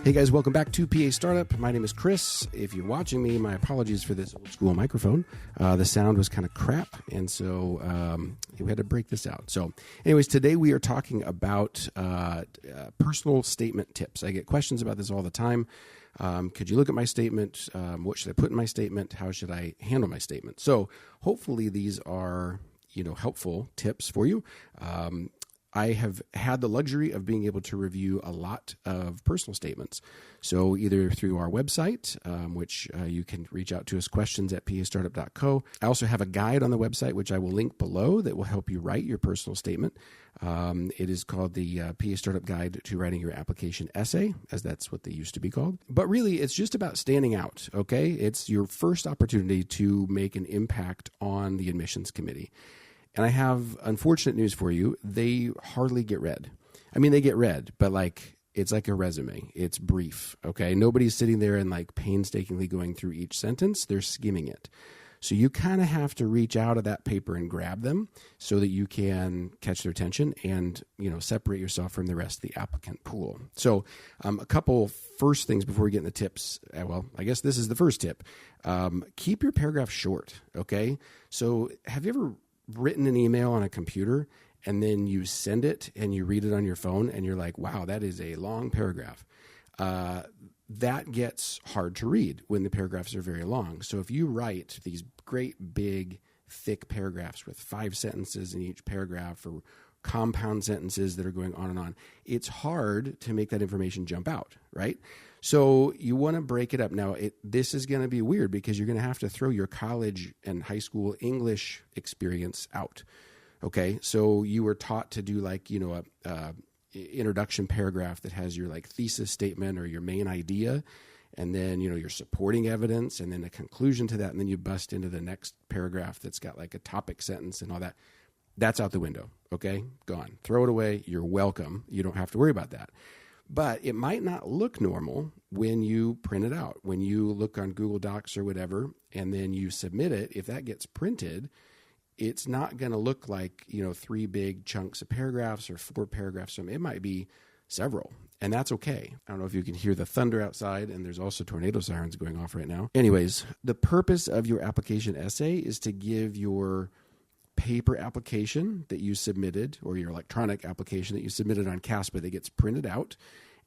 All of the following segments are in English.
Hey guys, welcome back to PA Startup. My name is Chris. If you're watching me, my apologies for this old school microphone. The sound was kind of crap, and so we had to break this out. So anyways, today we are talking about personal statement tips. I get questions about this all the time. Could you look at my statement? What should I put in my statement? How should I handle my statement? So hopefully these are, helpful tips for you. I have had the luxury of being able to review a lot of personal statements. So either through our website, which you can reach out to us, questions@pastartup.co. I also have a guide on the website, which I will link below, that will help you write your personal statement. It is called the PA Startup Guide to Writing Your Application Essay, as that's what they used to be called. But really, it's just about standing out, okay? It's your first opportunity to make an impact on the admissions committee. And I have unfortunate news for you. They hardly get read. I mean, they get read, but it's like a resume. It's brief, okay? Nobody's sitting there and painstakingly going through each sentence. They're skimming it. So you kind of have to reach out of that paper and grab them so that you can catch their attention and, separate yourself from the rest of the applicant pool. So a couple first things before we get into tips. Well, I guess this is the first tip. Keep your paragraph short, okay? So have you ever written an email on a computer and then you send it and you read it on your phone and you're like, wow, that is a long paragraph. That gets hard to read when the paragraphs are very long. So if you write these great, big, thick paragraphs with 5 sentences in each paragraph or compound sentences that are going on and on, it's hard to make that information jump out, right? So you want to break it up. Now, this is going to be weird because you're going to have to throw your college and high school English experience out. Okay, so you were taught to do a introduction paragraph that has your thesis statement or your main idea, and then your supporting evidence, and then a conclusion to that, and then you bust into the next paragraph that's got a topic sentence and all that. That's out the window. Okay, gone. Throw it away. You're welcome. You don't have to worry about that. But it might not look normal when you print it out. When you look on Google Docs or whatever, and then you submit it, if that gets printed, it's not going to look like, 3 big chunks of paragraphs or 4 paragraphs. It might be several, and that's okay. I don't know if you can hear the thunder outside, and there's also tornado sirens going off right now. Anyways, the purpose of your application essay is to give your paper application that you submitted, or your electronic application that you submitted on CASPA, that gets printed out,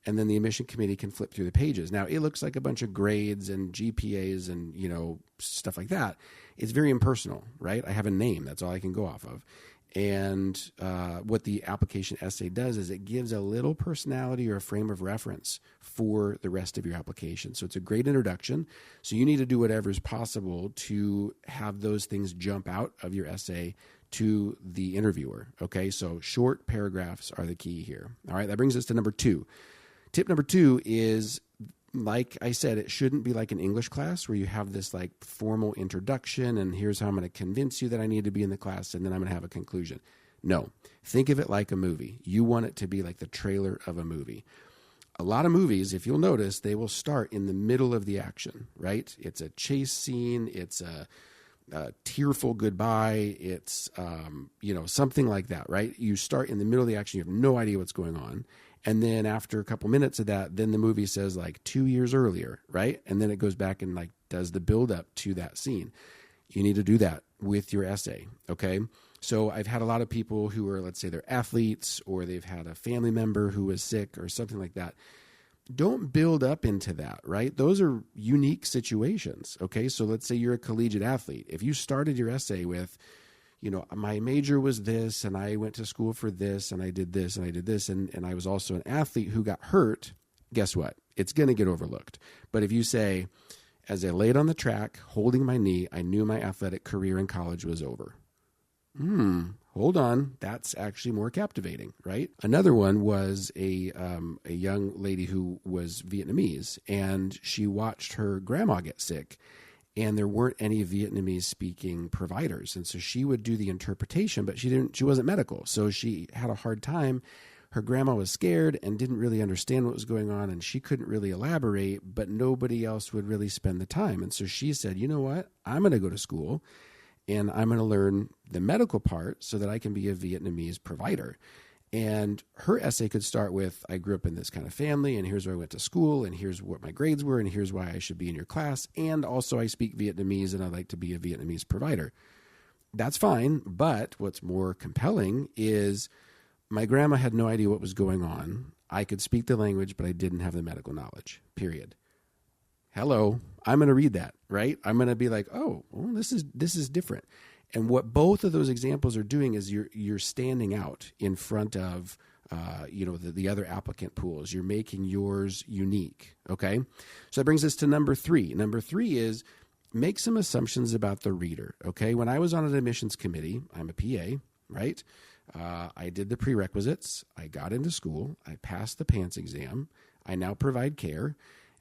and then the admission committee can flip through the pages. Now, it looks like a bunch of grades and GPAs and, stuff like that. It's very impersonal, right? I have a name. That's all I can go off of. And what the application essay does is it gives a little personality or a frame of reference for the rest of your application. So it's a great introduction. So you need to do whatever is possible to have those things jump out of your essay to the interviewer. Okay, so short paragraphs are the key here. All right, that brings us to number 2. Tip number 2 is, like I said, it shouldn't be like an English class where you have this formal introduction and here's how I'm going to convince you that I need to be in the class and then I'm going to have a conclusion. No, think of it like a movie. You want it to be like the trailer of a movie. A lot of movies, if you'll notice, they will start in the middle of the action, right? It's a chase scene. It's a tearful goodbye. It's, something like that, right? You start in the middle of the action. You have no idea what's going on. And then after a couple minutes of that, then the movie says 2 years earlier, right? And then it goes back and does the build up to that scene. You need to do that with your essay, okay? So I've had a lot of people who are, let's say they're athletes, or they've had a family member who was sick or something like that. Don't build up into that, right? Those are unique situations, okay? So let's say you're a collegiate athlete. If you started your essay with, my major was this, and I went to school for this, and I did this, and I did this, and I was also an athlete who got hurt, guess what? It's going to get overlooked. But if you say, as I laid on the track, holding my knee, I knew my athletic career in college was over. Hold on. That's actually more captivating, right? Another one was a young lady who was Vietnamese, and she watched her grandma get sick. And there weren't any Vietnamese speaking providers. And so she would do the interpretation, but she wasn't medical. So she had a hard time. Her grandma was scared and didn't really understand what was going on. And she couldn't really elaborate, but nobody else would really spend the time. And so she said, you know what? I'm going to go to school and I'm going to learn the medical part so that I can be a Vietnamese provider. And her essay could start with, I grew up in this kind of family, and here's where I went to school, and here's what my grades were, and here's why I should be in your class. And also I speak Vietnamese, and I like to be a Vietnamese provider. That's fine, but what's more compelling is my grandma had no idea what was going on. I could speak the language, but I didn't have the medical knowledge, period. Hello, I'm going to read that, right? I'm going to be like, oh, well, this is different. And what both of those examples are doing is you're standing out in front of the other applicant pools. You're making yours unique, okay? So that brings us to number 3. Number 3 is make some assumptions about the reader, okay? When I was on an admissions committee, I'm a PA, right? I did the prerequisites. I got into school. I passed the PANCE exam. I now provide care.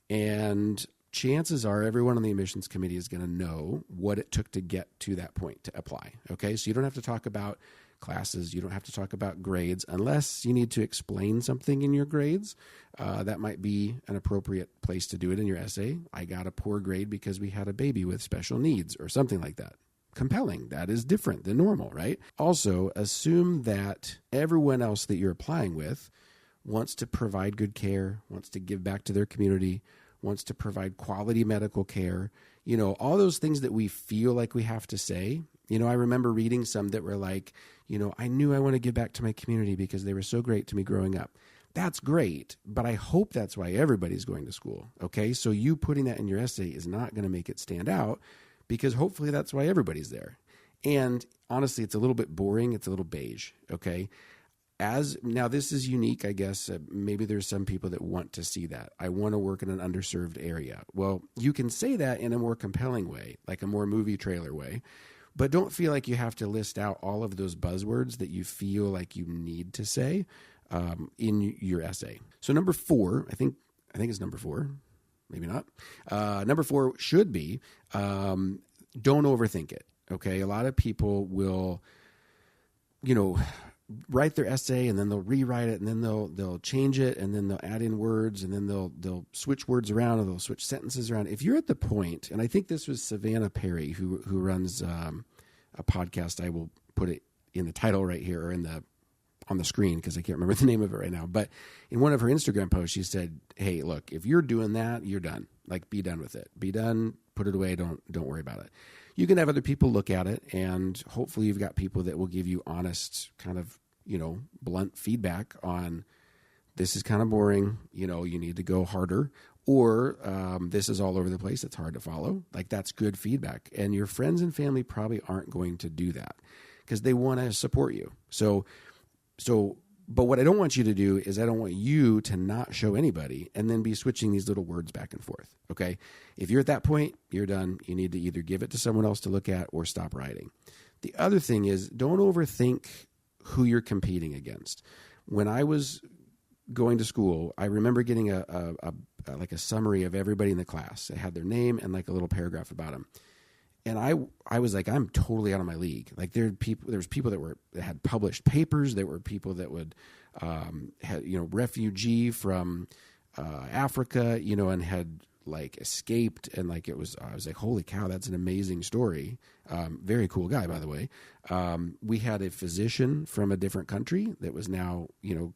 And chances are everyone on the admissions committee is going to know what it took to get to that point to apply. Okay, so you don't have to talk about classes. You don't have to talk about grades unless you need to explain something in your grades. That might be an appropriate place to do it in your essay. I got a poor grade because we had a baby with special needs or something like that. Compelling. That is different than normal, right? Also, assume that everyone else that you're applying with wants to provide good care, wants to give back to their community, wants to provide quality medical care, all those things that we feel like we have to say. I remember reading some that were like, I knew I want to give back to my community because they were so great to me growing up. That's great, but I hope that's why everybody's going to school, okay? So you putting that in your essay is not going to make it stand out because hopefully that's why everybody's there. And honestly, it's a little bit boring. It's a little beige, okay? Now this is unique, I guess. Maybe there's some people that want to see that. I want to work in an underserved area. Well, you can say that in a more compelling way, like a more movie trailer way, but don't feel like you have to list out all of those buzzwords that you feel like you need to say in your essay. So number 4, I think it's number 4, maybe not. Number 4 should be don't overthink it. Okay, a lot of people will, write their essay and then they'll rewrite it and then they'll change it and then they'll add in words and then they'll switch words around and they'll switch sentences around. If you're at the point, and I think this was Savannah Perry who runs a podcast. I will put it in the title right here or on the screen because I can't remember the name of it right now. But in one of her Instagram posts, she said, "Hey, look, if you're doing that, you're done. Like, be done with it. Be done. Put it away. Don't worry about it." You can have other people look at it, and hopefully you've got people that will give you honest, kind of, blunt feedback on this is kind of boring, you need to go harder, or this is all over the place, it's hard to follow. Like, that's good feedback. And your friends and family probably aren't going to do that because they want to support you. But what I don't want you to do is I don't want you to not show anybody and then be switching these little words back and forth, okay? If you're at that point, you're done. You need to either give it to someone else to look at or stop writing. The other thing is don't overthink who you're competing against. When I was going to school, I remember getting a summary of everybody in the class. It had their name and like a little paragraph about them. And I was like, I'm totally out of my league. Like there was people that had published papers. There were people that would had refugee from Africa, and had like escaped, and like I was like, holy cow, that's an amazing story. Very cool guy, by the way. We had a physician from a different country that was now,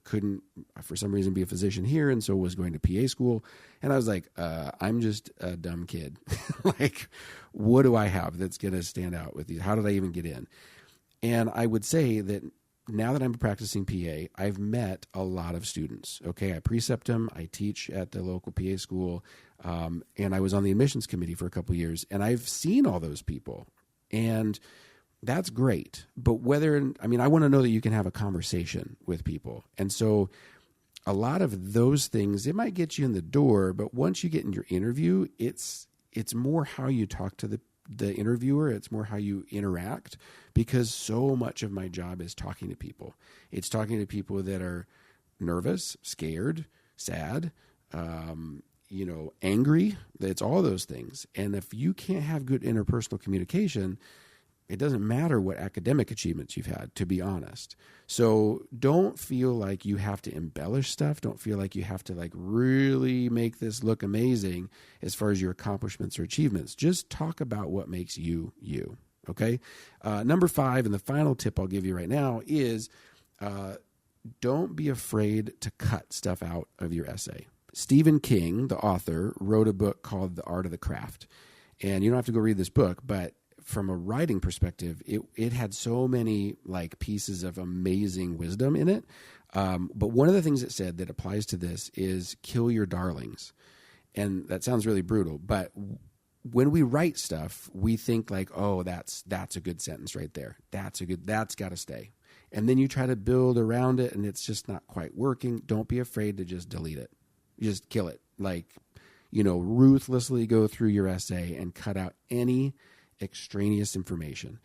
couldn't for some reason be a physician here, and so was going to PA school. And I was like, I'm just a dumb kid. Like, what do I have that's going to stand out with these? How did I even get in? And I would say that now that I'm practicing PA, I've met a lot of students. Okay, I precept them. I teach at the local PA school, and I was on the admissions committee for a couple of years, and I've seen all those people, and that's great. But I want to know that you can have a conversation with people, and so a lot of those things, it might get you in the door, but once you get in your interview, it's more how you talk to the interviewer. It's more how you interact, because so much of my job is talking to people. It's talking to people that are nervous, scared, sad, angry. It's all those things. And if you can't have good interpersonal communication, it doesn't matter what academic achievements you've had, to be honest. So don't feel like you have to embellish stuff. Don't feel like you have to like really make this look amazing as far as your accomplishments or achievements. Just talk about what makes you, you. Okay. Number 5, and the final tip I'll give you right now is don't be afraid to cut stuff out of your essay. Stephen King, the author, wrote a book called The Art of the Craft. And you don't have to go read this book, but from a writing perspective, it had so many like pieces of amazing wisdom in it. But one of the things it said that applies to this is kill your darlings. And that sounds really brutal, but when we write stuff, we think like, oh, that's a good sentence right there. That's got to stay. And then you try to build around it and it's just not quite working. Don't be afraid to just delete it. Just kill it. Like, ruthlessly go through your essay and cut out any extraneous information.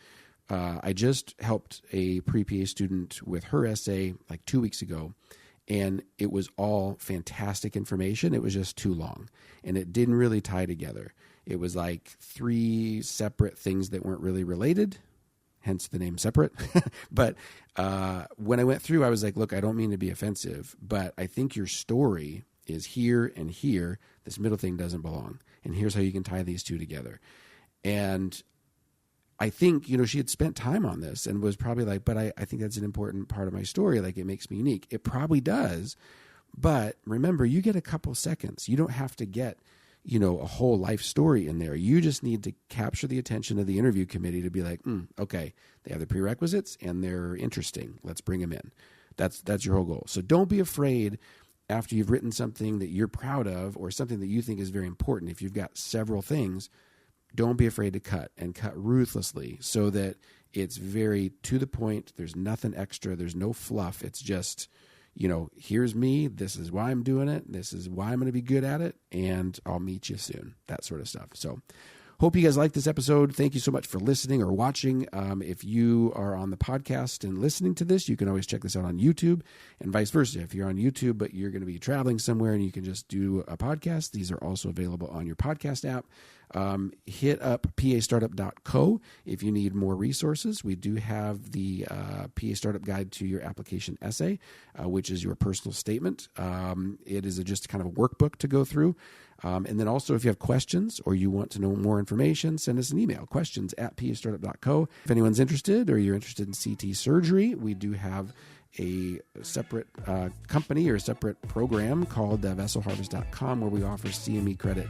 I just helped a pre-PA student with her essay like 2 weeks ago, and it was all fantastic information. It was just too long, and it didn't really tie together. It was like 3 separate things that weren't really related, hence the name separate. But when I went through, I was like, look, I don't mean to be offensive, but I think your story is here and here. This middle thing doesn't belong. And here's how you can tie these two together. And I think, she had spent time on this and was probably like, but I think that's an important part of my story. Like, it makes me unique. It probably does. But remember, you get a couple seconds. You don't have to get, a whole life story in there. You just need to capture the attention of the interview committee to be like, okay, they have the prerequisites and they're interesting. Let's bring them in. That's your whole goal. So don't be afraid after you've written something that you're proud of or something that you think is very important. If you've got several things, don't be afraid to cut ruthlessly so that it's very to the point. There's nothing extra. There's no fluff. It's just, here's me. This is why I'm doing it. This is why I'm going to be good at it. And I'll meet you soon. That sort of stuff. So hope you guys like this episode. Thank you so much for listening or watching. If you are on the podcast and listening to this, you can always check this out on YouTube and vice versa. If you're on YouTube, but you're going to be traveling somewhere and you can just do a podcast, these are also available on your podcast app. Hit up pastartup.co if you need more resources. We do have the PA Startup Guide to your application essay, which is your personal statement. It is just kind of a workbook to go through. And then also, if you have questions or you want to know more information, send us an email, questions@pastartup.co. If anyone's interested or you're interested in CT surgery, we do have a separate company or a separate program called vesselharvest.com where we offer CME credit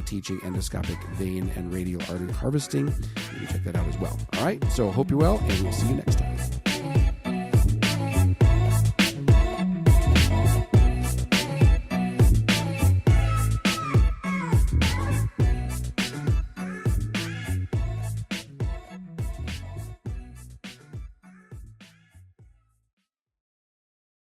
teaching endoscopic vein and radial artery harvesting. You can check that out as well. All right, so hope you're well, and we'll see you next time.